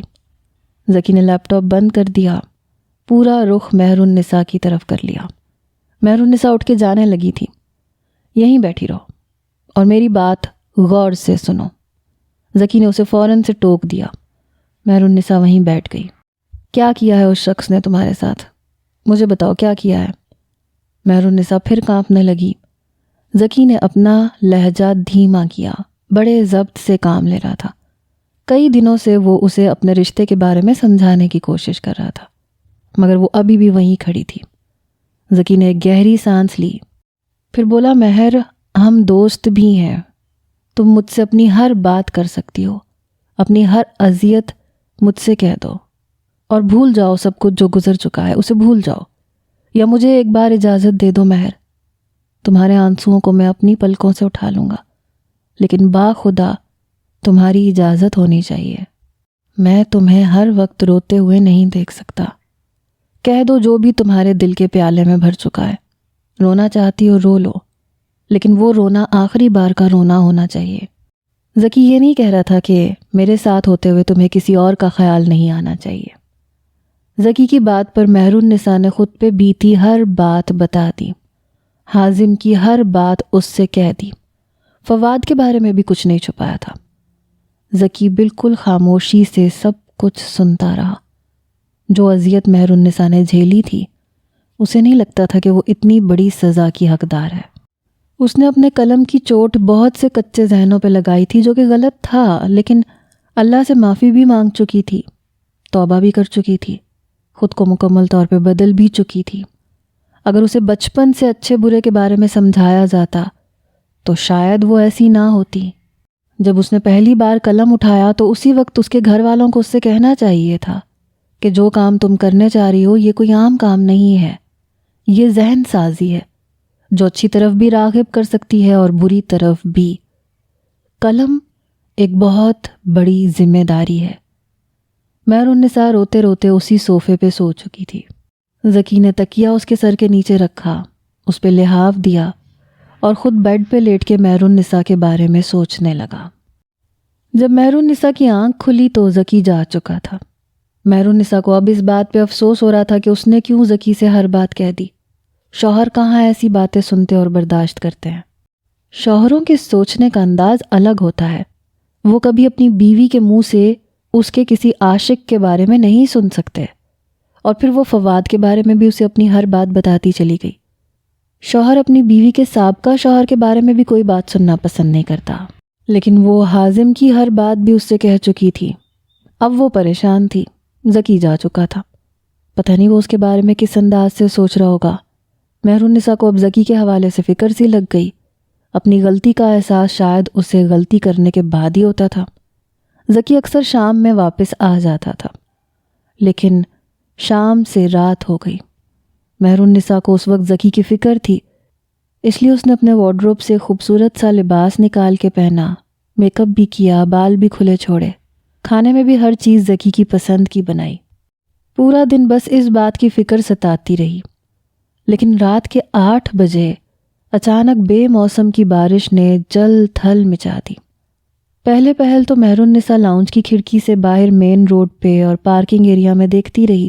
ذکی نے لیپ ٹاپ بند کر دیا. پورا رخ مہرالنساء کی طرف کر لیا. مہرالنساء اٹھ کے جانے لگی تھی. یہیں بیٹھی رہو اور میری بات غور سے سنو. ذکی نے اسے فوراً سے ٹوک دیا. مہرالنساء وہیں بیٹھ گئی. کیا کیا ہے اس شخص نے تمہارے ساتھ؟ مجھے بتاؤ کیا کیا ہے؟ مہرالنساء پھر کانپنے لگی. ذکی نے اپنا لہجہ دھیما کیا. بڑے ضبط سے کام لے رہا تھا. کئی دنوں سے وہ اسے اپنے رشتے کے بارے میں سمجھانے کی کوشش کر رہا تھا, مگر وہ ابھی بھی وہیں کھڑی تھی. ذکی نے ایک گہری سانس لی. پھر بولا, مہر ہم دوست بھی ہیں. تم مجھ سے اپنی ہر بات کر سکتی ہو. اپنی ہر اذیت مجھ سے کہہ دو اور بھول جاؤ سب کچھ جو گزر چکا ہے, اسے بھول جاؤ. یا مجھے ایک بار اجازت دے دو مہر. تمہارے آنسوؤں کو میں اپنی پلکوں سے اٹھا لوں گا, لیکن باخدا تمہاری اجازت ہونی چاہیے. میں تمہیں ہر وقت روتے ہوئے نہیں دیکھ سکتا. کہہ دو جو بھی تمہارے دل کے پیالے میں بھر چکا ہے. رونا چاہتی ہو رو لو, لیکن وہ رونا آخری بار کا رونا ہونا چاہیے. ذکی یہ نہیں کہہ رہا تھا کہ میرے ساتھ ہوتے ہوئے تمہیں کسی اور کا خیال نہیں آنا چاہیے. ذکی کی بات پر مہرالنساء نے خود پہ بیتی ہر بات بتا دی. حازم کی ہر بات اس سے کہہ دی. فواد کے بارے میں بھی کچھ نہیں چھپایا تھا. ذکی بالکل خاموشی سے سب کچھ سنتا رہا. جو اذیت مہرالنساء نے جھیلی تھی, اسے نہیں لگتا تھا کہ وہ اتنی بڑی سزا کی حقدار ہے. اس نے اپنے قلم کی چوٹ بہت سے کچے ذہنوں پہ لگائی تھی, جو کہ غلط تھا, لیکن اللہ سے معافی بھی مانگ چکی تھی, توبہ بھی کر چکی تھی, خود کو مکمل طور پہ بدل بھی چکی تھی. اگر اسے بچپن سے اچھے برے کے بارے میں سمجھایا جاتا تو شاید وہ ایسی نہ ہوتی. جب اس نے پہلی بار قلم اٹھایا تو اسی وقت اس کے گھر والوں کو اس سے کہنا چاہیے تھا کہ جو کام تم کرنے چاہ رہی ہو یہ کوئی عام کام نہیں ہے. یہ ذہن سازی ہے جو اچھی طرف بھی راغب کر سکتی ہے اور بری طرف بھی. قلم ایک بہت بڑی ذمہ داری ہے. مہرالنساء روتے روتے اسی صوفے پہ سو چکی تھی. ذکی نے تکیہ اس کے سر کے نیچے رکھا, اس پہ لحاف دیا اور خود بیڈ پہ لیٹ کے مہرالنساء کے بارے میں سوچنے لگا. جب مہرالنساء کی آنکھ کھلی تو ذکی جا چکا تھا. مہرالنساء کو اب اس بات پہ افسوس ہو رہا تھا کہ اس نے کیوں ذکی سے ہر بات کہہ دی. شوہر کہاں ایسی باتیں سنتے اور برداشت کرتے ہیں. شوہروں کے سوچنے کا انداز الگ ہوتا ہے. وہ کبھی اپنی بیوی کے منہ سے اس کے کسی عاشق کے بارے میں نہیں سن سکتے, اور پھر وہ فواد کے بارے میں بھی اسے اپنی ہر بات بتاتی چلی گئی. شوہر اپنی بیوی کے سابقہ شوہر کے بارے میں بھی کوئی بات سننا پسند نہیں کرتا, لیکن وہ حازم کی ہر بات بھی اس سے کہہ چکی تھی. اب وہ پریشان تھی. ذکی جا چکا تھا. پتہ نہیں وہ اس کے بارے میں کس انداز سے سوچ رہا ہوگا. مہرالنساء کو اب ذکی کے حوالے سے فکر سی لگ گئی. اپنی غلطی کا احساس شاید اسے غلطی کرنے کے بعد ہی ہوتا تھا. ذکی اکثر شام میں واپس آ جاتا تھا, لیکن شام سے رات ہو گئی. مہرالنساء کو اس وقت ذکی کی فکر تھی, اس لیے اس نے اپنے وارڈروب سے خوبصورت سا لباس نکال کے پہنا, میک اپ بھی کیا, بال بھی کھلے چھوڑے, کھانے میں بھی ہر چیز ذکی کی پسند کی بنائی. پورا دن بس اس بات کی فکر ستاتی رہی. لیکن رات کے 8 بجے اچانک بے موسم کی بارش نے جل تھل مچا دی. پہلے پہل تو مہرالنساء لاؤنج کی کھڑکی سے باہر مین روڈ پہ اور پارکنگ ایریا میں دیکھتی رہی.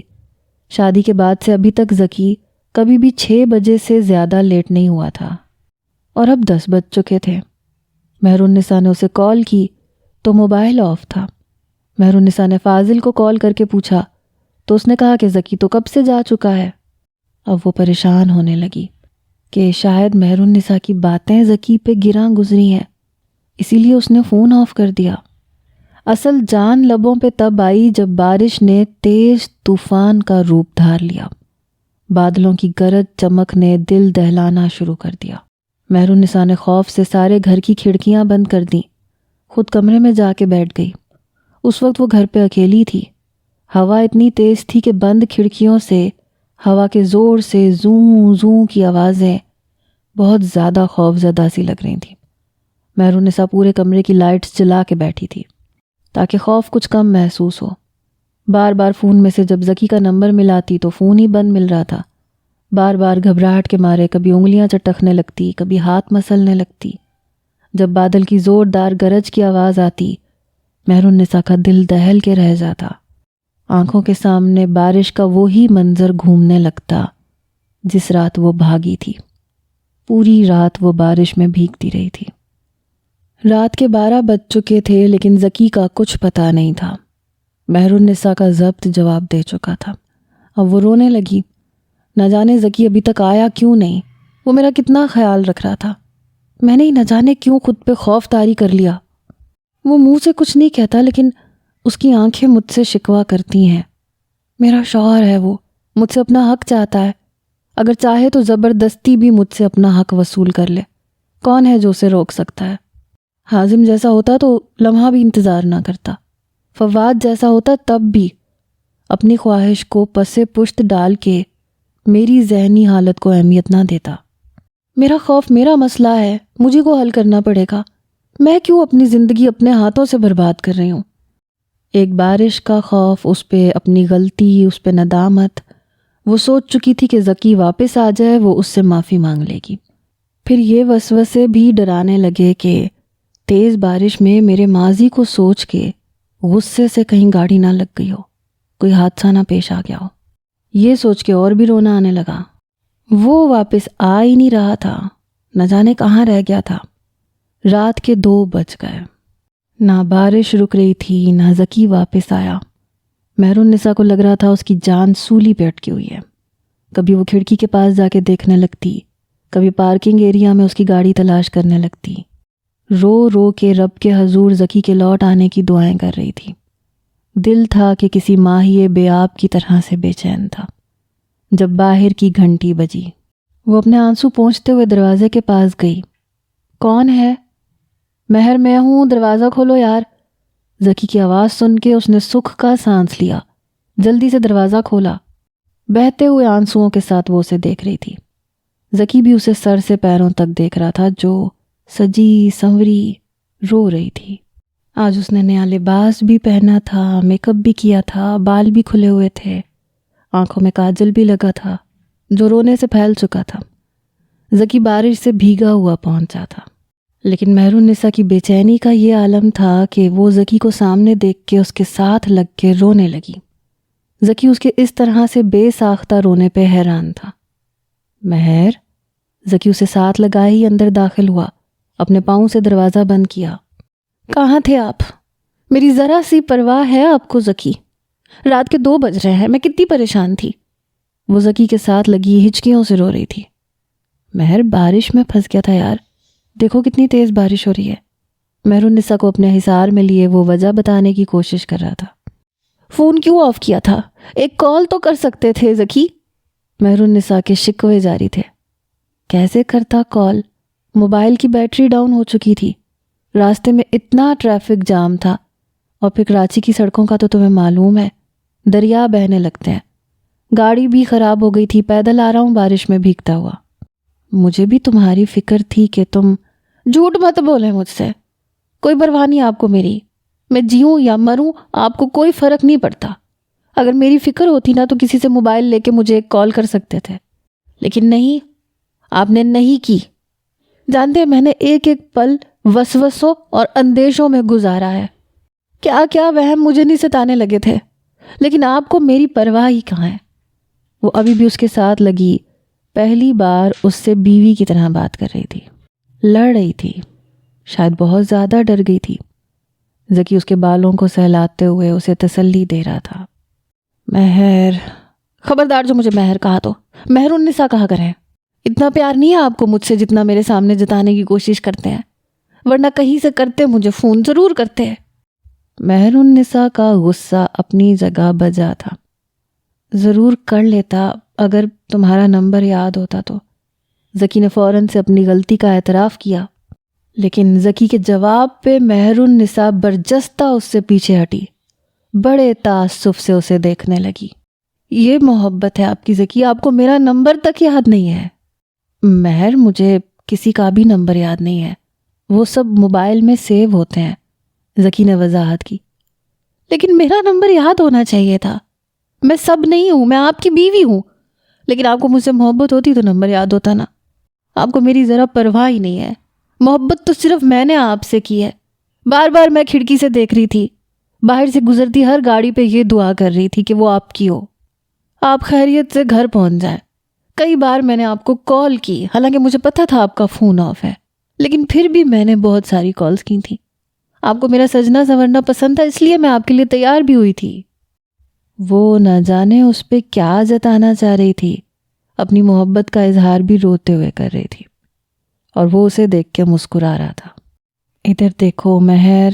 شادی کے بعد سے ابھی تک ذکی کبھی بھی 6 بجے سے زیادہ لیٹ نہیں ہوا تھا, اور اب 10 بج چکے تھے. مہرالنساء نے اسے کال کی تو موبائل آف تھا. مہرالنساء نے فاضل کو کال کر کے پوچھا تو اس نے کہا کہ ذکی تو کب سے جا چکا ہے. اب وہ پریشان ہونے لگی کہ شاید مہرالنساء کی باتیں ذکی پہ گراں گزری ہیں, اسی لیے اس نے فون آف کر دیا. اصل جان لبوں پہ تب آئی جب بارش نے تیز طوفان کا روپ دھار لیا. بادلوں کی گرج چمک نے دل دہلانا شروع کر دیا۔ مہرالنساء نے خوف سے سارے گھر کی کھڑکیاں بند کر دیں، خود کمرے میں جا کے بیٹھ گئی۔ اس وقت وہ گھر پہ اکیلی تھی۔ ہوا اتنی تیز تھی کہ بند کھڑکیوں سے ہوا کے زور سے زوں زوں کی آوازیں بہت زیادہ خوف زدہ سی لگ رہی تھیں۔ مہرالنساء پورے کمرے کی لائٹس جلا کے بیٹھی تھی تاکہ خوف کچھ کم محسوس ہو۔ بار بار فون میں سے جب ذکی کا نمبر ملاتی تو فون ہی بند مل رہا تھا۔ بار بار گھبراہٹ کے مارے کبھی انگلیاں چٹکنے لگتی، کبھی ہاتھ مسلنے لگتی۔ جب بادل کی زوردار گرج کی آواز آتی، مہرالنساء کا دل دہل کے رہ جاتا۔ آنکھوں کے سامنے بارش کا وہی منظر گھومنے لگتا جس رات وہ بھاگی تھی۔ پوری رات وہ بارش میں بھیگتی رہی تھی۔ رات کے 12 بج چکے تھے لیکن ذکی کا کچھ پتہ نہیں تھا۔ مہرالنساء کا ضبط جواب دے چکا تھا۔ اب وہ رونے لگی۔ نہ جانے ذکی ابھی تک آیا کیوں نہیں، وہ میرا کتنا خیال رکھ رہا تھا، میں نے نہ جانے کیوں خود پہ خوف طاری کر لیا۔ وہ منہ سے کچھ نہیں کہتا لیکن اس کی آنکھیں مجھ سے شکوہ کرتی ہیں۔ میرا شوہر ہے، وہ مجھ سے اپنا حق چاہتا ہے، اگر چاہے تو زبردستی بھی مجھ سے اپنا حق وصول کر لے، کون ہے جو اسے روک سکتا ہے؟ حازم جیسا ہوتا تو لمحہ بھی انتظار نہ کرتا، فواد جیسا ہوتا تب بھی اپنی خواہش کو پسے پشت ڈال کے میری ذہنی حالت کو اہمیت نہ دیتا۔ میرا خوف میرا مسئلہ ہے، مجھے کو حل کرنا پڑے گا، میں کیوں اپنی زندگی اپنے ہاتھوں سے برباد کر رہی ہوں؟ ایک بارش کا خوف، اس پہ اپنی غلطی، اس پہ ندامت۔ وہ سوچ چکی تھی کہ ذکی واپس آ جائے، وہ اس سے معافی مانگ لے گی۔ پھر یہ وسوسے بھی ڈرانے لگے کہ تیز بارش میں میرے ماضی کو سوچ کے غصے سے کہیں گاڑی نہ لگ گئی ہو، کوئی حادثہ نہ پیش آ گیا ہو۔ یہ سوچ کے اور بھی رونا آنے لگا۔ وہ واپس آ ہی نہیں رہا تھا، نہ جانے کہاں رہ گیا تھا۔ رات کے 2 بج گئے، نہ بارش رک رہی تھی نہ ذکی واپس آیا۔ مہرالنساء کو لگ رہا تھا اس کی جان سولی پہ اٹکی ہوئی ہے۔ کبھی وہ کھڑکی کے پاس جا کے دیکھنے لگتی، کبھی پارکنگ ایریا میں اس کی گاڑی تلاش کرنے لگتی۔ رو رو کے رب کے حضور ذکی کے لوٹ آنے کی دعائیں کر رہی تھی۔ دل تھا کہ کسی ماہی بے آب کی طرح سے بے چین تھا۔ جب باہر کی گھنٹی بجی، وہ اپنے آنسو پونچھتے ہوئے دروازے کے پاس گئی۔ کون ہے؟ مہر میں ہوں، دروازہ کھولو یار۔ ذکی کی آواز سن کے اس نے سکھ کا سانس لیا، جلدی سے دروازہ کھولا۔ بہتے ہوئے آنسوؤں کے ساتھ وہ اسے دیکھ رہی تھی۔ ذکی بھی اسے سر سے پیروں تک دیکھ رہا تھا، جو سجی سنوری رو رہی تھی۔ آج اس نے نیا لباس بھی پہنا تھا، میک اپ بھی کیا تھا، بال بھی کھلے ہوئے تھے، آنکھوں میں کاجل بھی لگا تھا جو رونے سے پھیل چکا تھا۔ ذکی بارش سے بھیگا ہوا پہنچا تھا، لیکن مہرالنساء کی بے چینی کا یہ عالم تھا کہ وہ ذکی کو سامنے دیکھ کے اس کے ساتھ لگ کے رونے لگی۔ ذکی اس کے اس طرح سے بے ساختہ رونے پہ حیران تھا۔ مہر، ذکی اسے ساتھ لگائے ہی اندر داخل ہوا، اپنے پاؤں سے دروازہ بند کیا۔ کہاں تھے آپ؟ میری ذرا سی پرواہ ہے آپ کو ذکی؟ رات کے 2 بج رہے ہیں، میں کتنی پریشان تھی۔ وہ ذکی کے ساتھ لگی ہچکیوں سے رو رہی تھی۔ مہر، بارش میں پھنس گیا تھا یار، دیکھو کتنی تیز بارش ہو رہی ہے۔ مہرالنساء کو اپنے حصار میں لیے وہ وجہ بتانے کی کوشش کر رہا تھا۔ فون کیوں آف کیا تھا؟ ایک کال تو کر سکتے تھے ذکی۔ مہرالنساء کے شکوے جاری تھے۔ کیسے کرتا کال؟ موبائل کی بیٹری ڈاؤن ہو چکی تھی، راستے میں اتنا ٹریفک جام تھا، اور پھر کراچی کی سڑکوں کا تو تمہیں معلوم ہے، دریا بہنے لگتے ہیں۔ گاڑی بھی خراب ہو گئی تھی، پیدل آ رہا ہوں بارش میں بھیگتا ہوا۔ مجھے بھی تمہاری فکر تھی کہ تم… جھوٹ مت بولیں مجھ سے، کوئی پرواہ نہیں آپ کو میری، میں جیوں یا مروں آپ کو کوئی فرق نہیں پڑتا۔ اگر میری فکر ہوتی نا تو کسی سے موبائل لے کے مجھے ایک کال کر سکتے تھے، لیکن نہیں، آپ نے نہیں کی۔ جانتے ہیں میں نے ایک ایک پل وسوسوں اور اندیشوں میں گزارا ہے، کیا کیا وہم مجھے نہیں ستانے لگے تھے، لیکن آپ کو میری پرواہ ہی کہاں ہے۔ وہ ابھی بھی اس کے ساتھ لگی، پہلی بار اس سے بیوی کی طرح بات کر رہی تھی، لڑ رہی تھی، شاید بہت زیادہ ڈر گئی تھی۔ ذکی اس کے بالوں کو سہلاتے ہوئے اسے تسلی دے رہا تھا۔ مہر، خبردار جو مجھے مہر کہا تو مہرالنساء کہا کریں۔ اتنا پیار نہیں ہے آپ کو مجھ سے جتنا میرے سامنے جتانے کی کوشش کرتے ہیں، ورنہ کہیں سے کرتے مجھے فون ضرور کرتے ہیں۔ مہرالنساء کا غصہ اپنی جگہ بجا تھا۔ ضرور کر لیتا اگر تمہارا نمبر یاد ہوتا تو۔ ذکی نے فوراً سے اپنی غلطی کا اعتراف کیا، لیکن ذکی کے جواب پہ مہر النساء برجستہ اس سے پیچھے ہٹی، بڑے تعصب سے اسے دیکھنے لگی۔ یہ محبت ہے آپ کی ذکی، آپ کو میرا نمبر تک یاد نہیں ہے؟ مہر، مجھے کسی کا بھی نمبر یاد نہیں ہے، وہ سب موبائل میں سیو ہوتے ہیں، ذکی نے وضاحت کی۔ لیکن میرا نمبر یاد ہونا چاہیے تھا، میں سب نہیں ہوں، میں آپ کی بیوی ہوں، لیکن آپ کو مجھ سے محبت ہوتی تو نمبر یاد ہوتا نا۔ آپ کو میری ذرا پرواہ ہی نہیں ہے، محبت تو صرف میں نے آپ سے کی ہے۔ بار بار میں کھڑکی سے دیکھ رہی تھی، باہر سے گزرتی ہر گاڑی پہ یہ دعا کر رہی تھی کہ وہ آپ کی ہو، آپ خیریت سے گھر پہنچ جائیں۔ کئی بار میں نے آپ کو کال کی، حالانکہ مجھے پتا تھا آپ کا فون آف ہے، لیکن پھر بھی میں نے بہت ساری کالز کی تھیں۔ آپ کو میرا سجنا سنورنا پسند تھا، اس لیے میں آپ کے لیے تیار بھی ہوئی تھی۔ وہ نہ جانے اس پہ کیا جتانا چاہ رہی تھی، اپنی محبت کا اظہار بھی روتے ہوئے کر رہی تھی، اور وہ اسے دیکھ کے مسکرا رہا تھا۔ ادھر دیکھو مہر،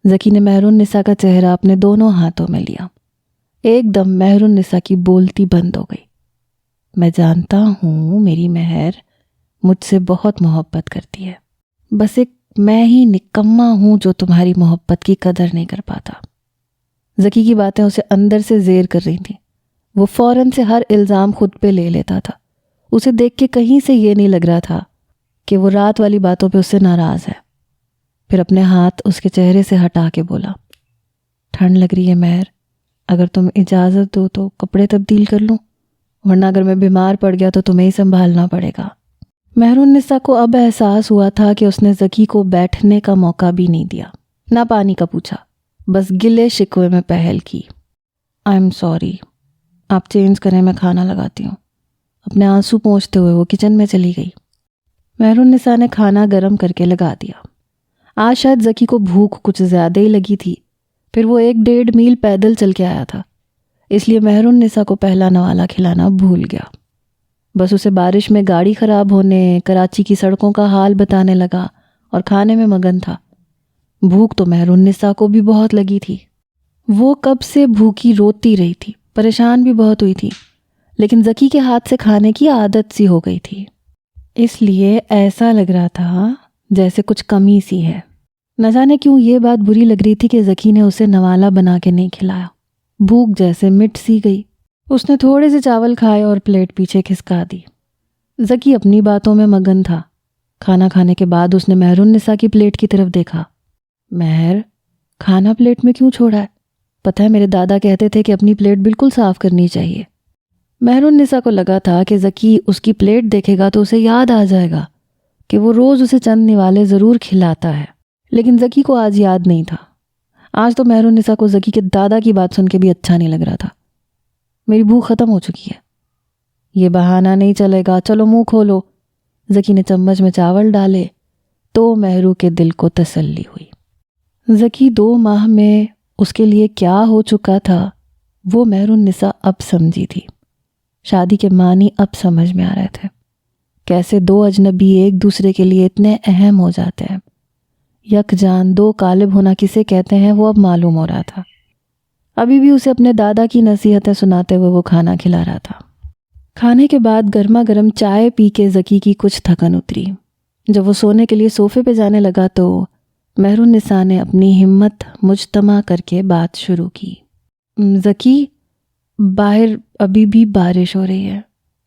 ذکی نے مہر النساء کا چہرہ اپنے دونوں ہاتھوں میں لیا۔ ایک دم مہر النساء کی بولتی بند ہو گئی۔ میں جانتا ہوں میری مہر مجھ سے بہت محبت کرتی ہے، بس ایک میں ہی نکما ہوں جو تمہاری محبت کی قدر نہیں کر پاتا۔ ذکی کی باتیں اسے اندر سے زیر کر رہی تھیں۔ وہ فوراً سے ہر الزام خود پہ لے لیتا تھا۔ اسے دیکھ کے کہیں سے یہ نہیں لگ رہا تھا کہ وہ رات والی باتوں پہ اس سے ناراض ہے۔ پھر اپنے ہاتھ اس کے چہرے سے ہٹا کے بولا، ٹھنڈ لگ رہی ہے مہر، اگر تم اجازت دو تو کپڑے تبدیل کر لوں، ورنہ اگر میں بیمار پڑ گیا تو تمہیں ہی سنبھالنا پڑے گا۔ مہر النساء کو اب احساس ہوا تھا کہ اس نے ذکی کو بیٹھنے کا موقع بھی نہیں دیا، نہ پانی کا پوچھا، بس گلے شکوے میں پہل کی۔ آئی ایم سوری، آپ چینج کریں، میں کھانا لگاتی ہوں۔ اپنے آنسو پونچھتے ہوئے وہ کچن میں چلی گئی۔ مہر النساء نے کھانا گرم کر کے لگا دیا۔ آج شاید ذکی کو بھوک کچھ زیادہ ہی لگی تھی، پھر وہ 1.5 میل پیدل چل کے آیا تھا، اس لیے مہر النساء کو پہلا نوالا کھلانا بھول گیا۔ بس اسے بارش میں گاڑی خراب ہونے، کراچی کی سڑکوں کا حال بتانے لگا اور کھانے میں مگن تھا۔ بھوک تو مہر النساء کو بھی بہت لگی تھی۔ وہ کب سے بھوکی روتی رہی تھی، پریشان بھی بہت ہوئی تھی، لیکن ذکی کے ہاتھ سے کھانے کی عادت سی ہو گئی تھی، اس لیے ایسا لگ رہا تھا جیسے کچھ کمی سی ہے۔ نہ جانے کیوں یہ بات بری لگ رہی تھی کہ ذکی نے اسے نوالا بنا کے نہیں کھلایا۔ بھوک جیسے مٹ سی گئی۔ اس نے تھوڑے سے چاول کھائے اور پلیٹ پیچھے کھسکا دی۔ ذکی اپنی باتوں میں مگن تھا۔ کھانا کھانے کے بعد اس نے مہر النساء کی پلیٹ کی طرف دیکھا۔ مہر، کھانا پلیٹ میں کیوں چھوڑا ہے؟ پتہ ہے میرے دادا کہتے تھے کہ اپنی پلیٹ بالکل صاف کرنی چاہیے۔ مہر النساء کو لگا تھا کہ ذکی اس کی پلیٹ دیکھے گا تو اسے یاد آ جائے گا کہ وہ روز اسے چند نوالے ضرور کھلاتا ہے، لیکن ذکی کو آج یاد نہیں تھا۔ آج تو مہر النساء کو ذکی کے دادا کی بات سن کے بھی اچھا نہیں لگ رہا تھا۔ میری بھوک ختم ہو چکی ہے، یہ بہانہ نہیں چلے گا، چلو منہ کھولو۔ ذکی نے چمچ میں چاول ڈالے تو مہرو کے دل کو تسلی ہوئی۔ ذکی 2 ماہ میں اس کے لیے کیا ہو چکا تھا وہ مہر النساء اب سمجھی تھی۔ شادی کے معنی اب سمجھ میں آ رہے تھے، کیسے 2 اجنبی ایک دوسرے کے لیے اتنے اہم ہو جاتے ہیں۔ یک جان 2 قالب ہونا کسے کہتے ہیں وہ اب معلوم ہو رہا تھا۔ ابھی بھی اسے اپنے دادا کی نصیحتیں سناتے ہوئے وہ کھانا کھلا رہا تھا۔ کھانے کے بعد گرما گرم چائے پی کے ذکی کی کچھ تھکن اتری۔ جب وہ سونے کے لیے صوفے پہ جانے لگا تو مہر النساء نے اپنی ہمت مجتمع کر کے بات شروع کی۔ ذکی، باہر ابھی بھی بارش ہو رہی ہے،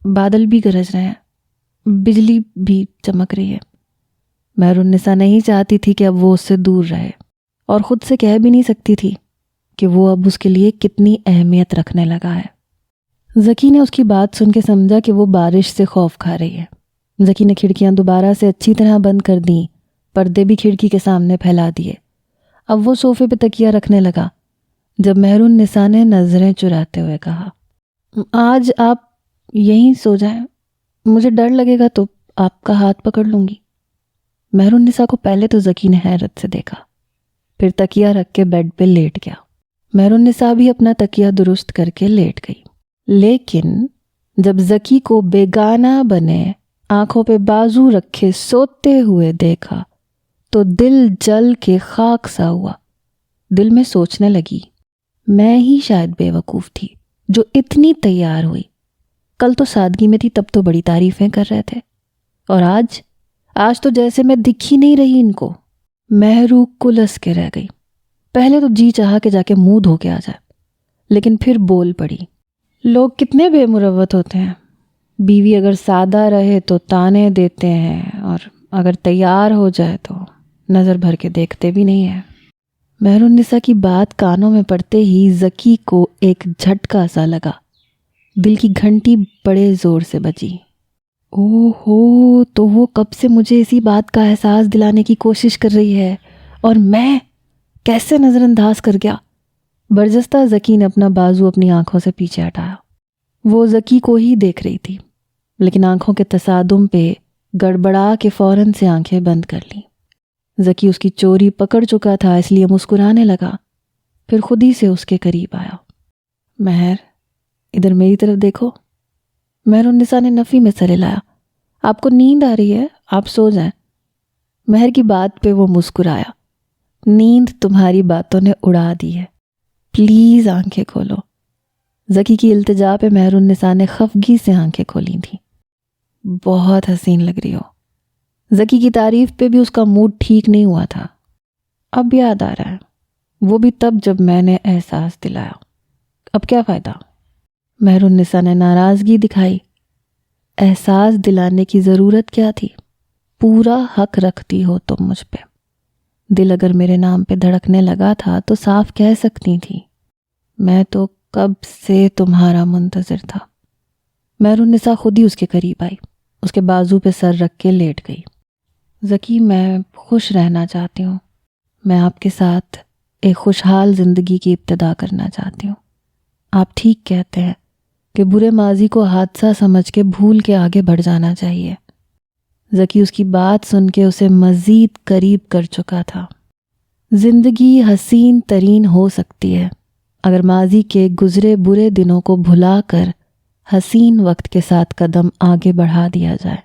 بادل بھی گرج رہے ہیں، بجلی بھی چمک رہی ہے۔ مہر النساء نہیں چاہتی تھی کہ اب وہ اس سے دور رہے، اور خود سے کہہ بھی نہیں سکتی تھی کہ وہ اب اس کے لیے کتنی اہمیت رکھنے لگا ہے۔ ذکی نے اس کی بات سن کے سمجھا کہ وہ بارش سے خوف کھا رہی ہے۔ ذکی نے کھڑکیاں دوبارہ سے اچھی طرح بند کر دیں، پردے بھی کھڑکی کے سامنے پھیلا دیے۔ اب وہ صوفے پہ تکیہ رکھنے لگا جب مہر النساء نے نظریں چراتے ہوئے کہا، آج آپ یہیں سو جائیں، مجھے ڈر لگے گا تو آپ کا ہاتھ پکڑ لوں گی۔ مہر النساء کو پہلے تو ذکی نے حیرت سے دیکھا، پھر تکیہ رکھ کے بیڈ پہ لیٹ گیا۔ مہر النساء بھی اپنا تکیہ درست کر کے لیٹ گئی، لیکن جب ذکی کو بیگانہ بنے آنکھوں پہ بازو رکھے سوتے ہوئے دیکھا تو دل جل کے خاک سا ہوا۔ دل میں سوچنے لگی، میں ہی شاید بے وقوف تھی جو اتنی تیار ہوئی. کل تو سادگی میں تھی، تب تو بڑی تعریفیں کر رہے تھے، اور آج تو جیسے میں دکھ ہی نہیں رہی ان کو. مہرو کلس کے رہ گئی. پہلے تو جی چاہا کہ جا کے منہ دھو کے آ جائے، لیکن پھر بول پڑی. لوگ کتنے بے مروت ہوتے ہیں. بیوی اگر سادہ رہے تو تانے دیتے ہیں، اور اگر تیار ہو جائے تو نظر بھر کے دیکھتے بھی نہیں ہیں. مہرالنساء کی بات کانوں میں پڑتے ہی ذکی کو ایک جھٹکا سا لگا. دل کی گھنٹی بڑے زور سے بجی. او ہو، تو وہ کب سے مجھے اسی بات کا احساس دلانے کی کوشش کر رہی ہے، اور میں کیسے نظر انداز کر گیا. برجستہ ذکی نے اپنا بازو اپنی آنکھوں سے پیچھے ہٹایا. وہ ذکی کو ہی دیکھ رہی تھی، لیکن آنکھوں کے تصادم پہ گڑبڑا کے فوراً سے آنکھیں بند کر لیں. ذکی اس کی چوری پکڑ چکا تھا، اس لیے مسکرانے لگا. پھر خود ہی سے اس کے قریب آیا. مہر، ادھر میری طرف دیکھو. مہرالنساء نے نفی میں سر ہلایا. آپ کو نیند آ رہی ہے، آپ سو جائیں. مہر کی بات پہ وہ مسکرایا. نیند تمہاری باتوں نے اڑا دی ہے، پلیز آنکھیں کھولو. ذکی کی التجا پہ مہرالنساء نے خفگی سے آنکھیں کھولی تھیں. بہت حسین لگ رہی ہو. ذکی کی تعریف پہ بھی اس کا موڈ ٹھیک نہیں ہوا تھا. اب یاد آ رہا ہے، وہ بھی تب جب میں نے احساس دلایا. اب کیا فائدہ؟ مہرالنساء نے ناراضگی دکھائی. احساس دلانے کی ضرورت کیا تھی؟ پورا حق رکھتی ہو تم مجھ پہ. دل اگر میرے نام پہ دھڑکنے لگا تھا تو صاف کہہ سکتی تھی. میں تو کب سے تمہارا منتظر تھا. مہرالنساء خود ہی اس کے قریب آئی، اس کے بازو پہ سر رکھ کے لیٹ گئی. ذکی، میں خوش رہنا چاہتی ہوں. میں آپ کے ساتھ ایک خوشحال زندگی کی ابتدا کرنا چاہتی ہوں. آپ ٹھیک کہتے ہیں کہ برے ماضی کو حادثہ سمجھ کے بھول کے آگے بڑھ جانا چاہیے. ذکی اس کی بات سن کے اسے مزید قریب کر چکا تھا. زندگی حسین ترین ہو سکتی ہے اگر ماضی کے گزرے برے دنوں کو بھلا کر حسین وقت کے ساتھ قدم آگے بڑھا دیا جائے.